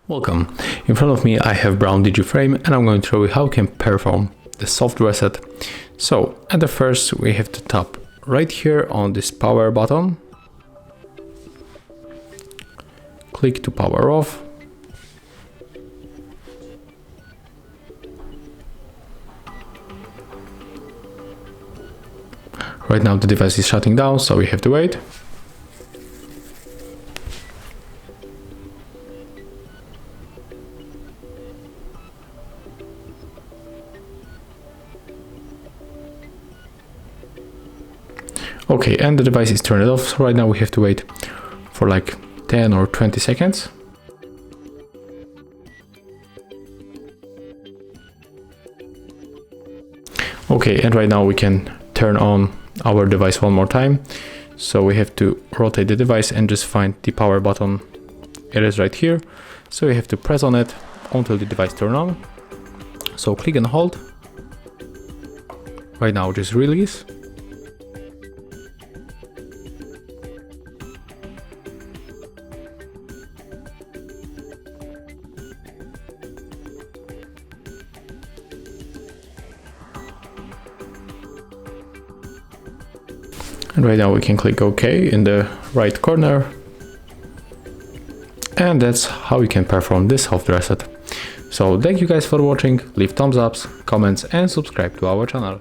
Welcome. In front of me I have BRAUN DigiFrame and I'm going to show you how you can perform the soft reset. So at the first we have to tap right here on this power button. Click to power off. Right now the device is shutting down, so we have to wait. Okay, and the device is turned off, so right now we have to wait for like 10 or 20 seconds. Okay, and right now we can turn on our device one more time. So we have to rotate the device and just find the power button. It is right here. So we have to press on it until the device turns on. So click and hold. Right now just release. And right now we can click OK in the right corner. And that's how you can perform this soft reset. So thank you guys for watching, leave thumbs ups, comments and subscribe to our channel.